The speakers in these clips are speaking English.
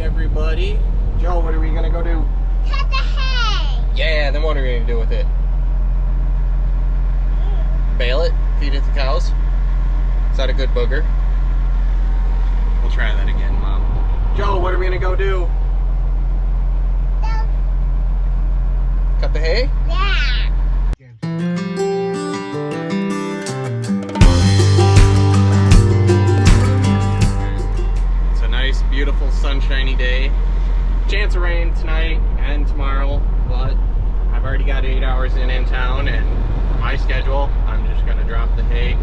everybody. Joe, what are we gonna go do? Cut the hay! Yeah, then what are we gonna do with it? Bale it? Feed it to cows? Is that a good booger? We'll try that again, Mom. Joe, what are we gonna go do? Cut the hay? Yeah! It's a nice, beautiful, sunshiny day. Chance of rain tonight and tomorrow, but I've already got 8 hours in town, and my schedule, I'm just gonna drop the hay.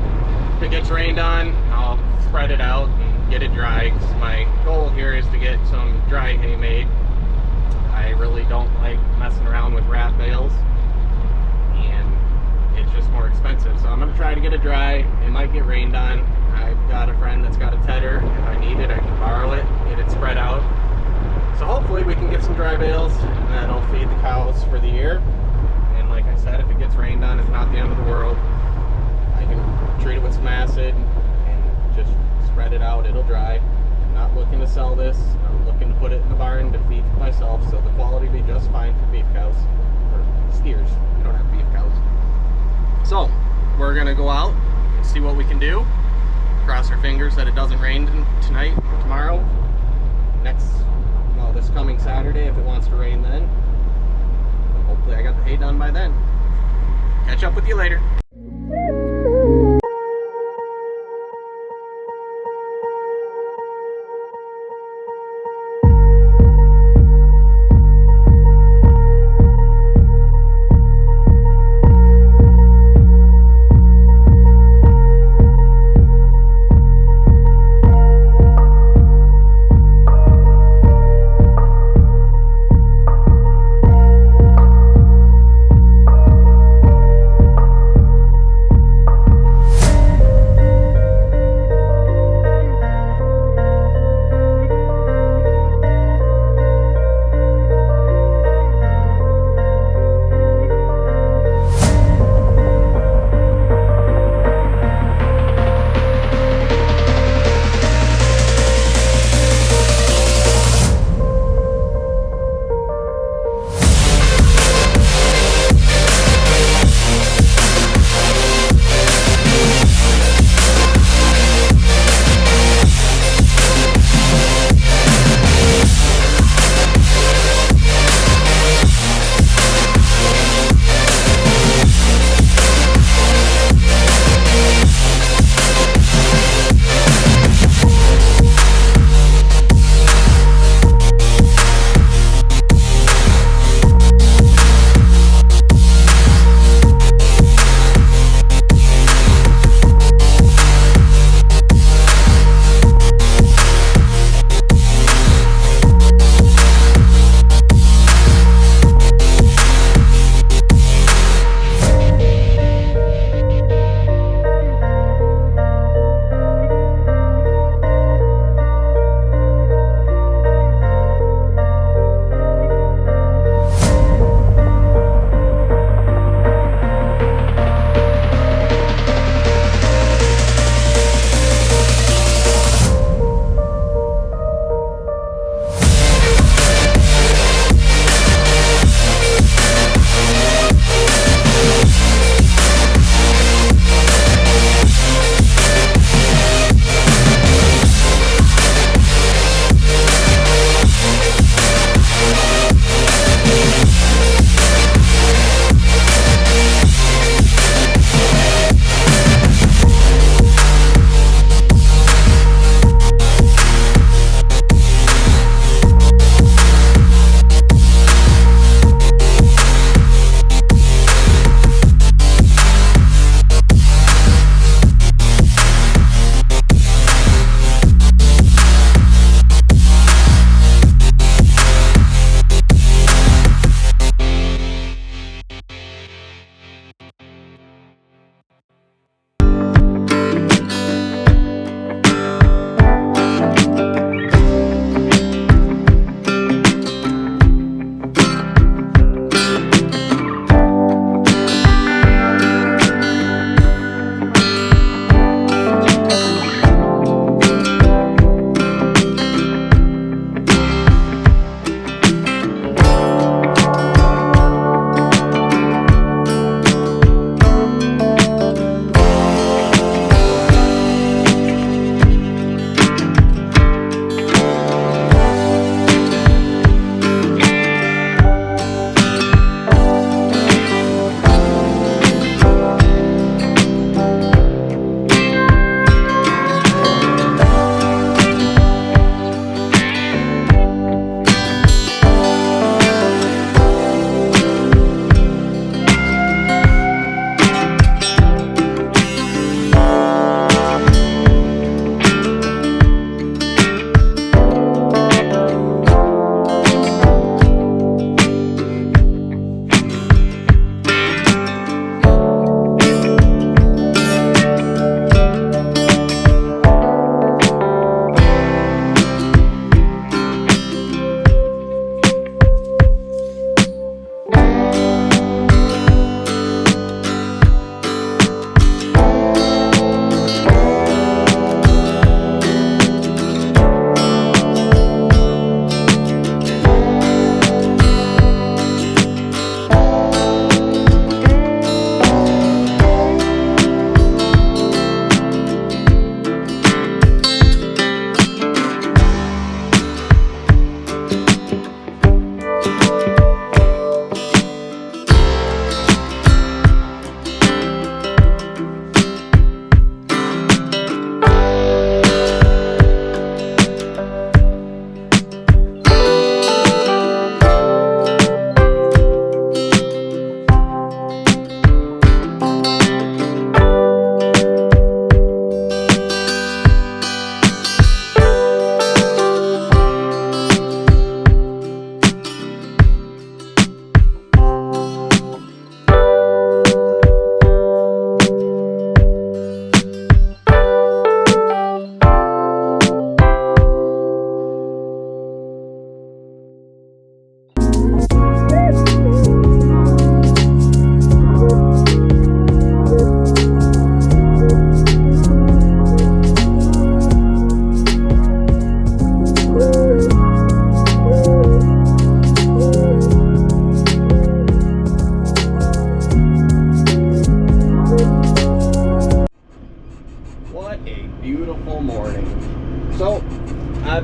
If it gets rained on, I'll spread it out and get it dry, 'cause my goal here is to get some dry hay made. I really don't like messing around with wrap bales, and it's just more expensive. So I'm gonna try to get it dry. It might get rained on. I've got a friend that's got a tedder. If I need it, I can borrow it, get it spread out. So hopefully we can get some dry bales, and that'll feed the cows for the year. And like I said, if it gets rained on, it's not the end of the world. I can treat it with some acid and just spread it out. It'll dry. I'm not looking to sell this. I'm looking to put it in the barn to feed myself, so the quality will be just fine for beef cows, or steers. We don't have beef cows. So we're gonna go out and see what we can do. Cross our fingers that it doesn't rain tonight or tomorrow. This coming Saturday, if it wants to rain then. Hopefully I got the hay done by then. Catch up with you later.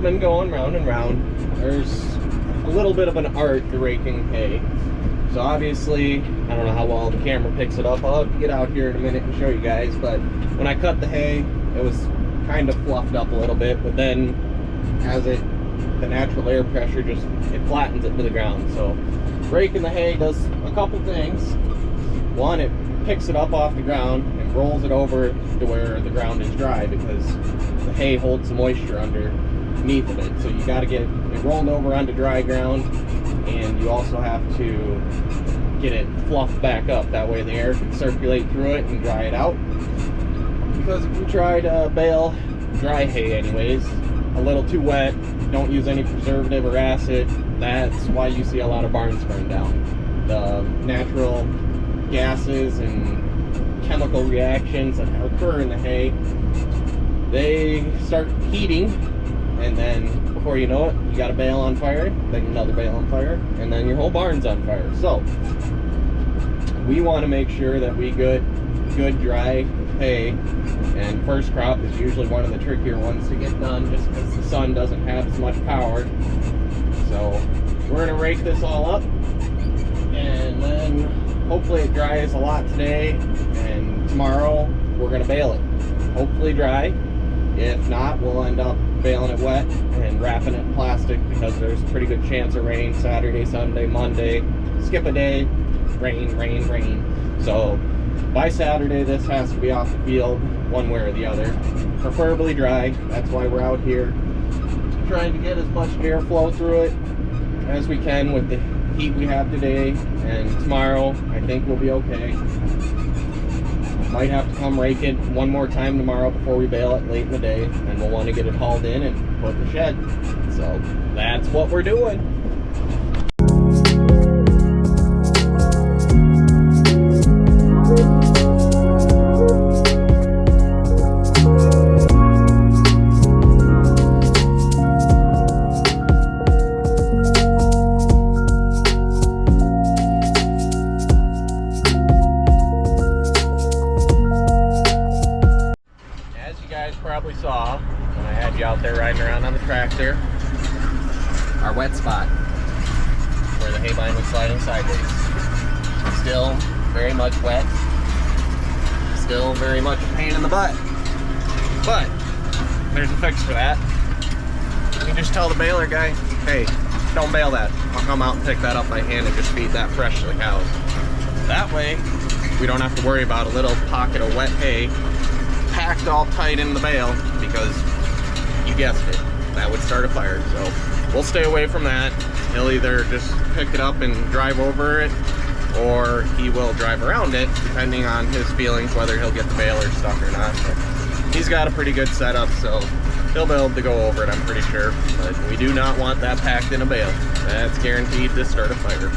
been going round and round. There's a little bit of an art to raking hay. So obviously, I don't know how well the camera picks it up. I'll have to get out here in a minute and show you guys. But when I cut the hay, it was kind of fluffed up a little bit. But then as the natural air pressure it flattens it to the ground. So raking the hay does a couple things. One, it picks it up off the ground and rolls it over to where the ground is dry, because the hay holds the moisture underneath of it. So you got to get it rolled over onto dry ground, and you also have to get it fluffed back up. That way the air can circulate through it and dry it out. Because if you try to bale dry hay anyways, a little too wet, don't use any preservative or acid, that's why you see a lot of barns burn down. The natural gases and chemical reactions that occur in the hay, they start heating, and then before you know it, you got a bale on fire, then another bale on fire, and then your whole barn's on fire. So we want to make sure that we get good dry hay, and first crop is usually one of the trickier ones to get done, just because the sun doesn't have as much power. So we're going to rake this all up, and then hopefully it dries a lot today, and tomorrow we're going to bale it. Hopefully dry. If not, we'll end up baling it wet and wrapping it in plastic, because there's a pretty good chance of rain Saturday, Sunday, Monday. Skip a day, rain, rain, rain. So by Saturday, this has to be off the field one way or the other. Preferably dry. That's why we're out here trying to get as much airflow through it as we can with the heat we have today. And tomorrow, I think we'll be okay. Might have to come rake it one more time tomorrow before we bale it late in the day, and we'll want to get it hauled in and put in the shed. So that's what we're doing. Probably saw when I had you out there riding around on the tractor, our wet spot where the hay line was sliding sideways. Still very much wet, still very much a pain in the butt, but there's a fix for that. You just tell the baler guy, hey, don't bale that, I'll come out and pick that up by hand and just feed that fresh to the cows. That way we don't have to worry about a little pocket of wet hay packed all tight in the bale, because you guessed it, that would start a fire. So we'll stay away from that. He'll either just pick it up and drive over it, or he will drive around it, depending on his feelings whether he'll get the baler stuck or not. But he's got a pretty good setup, so he'll be able to go over it, I'm pretty sure. But we do not want that packed in a bale. That's guaranteed to start a fire.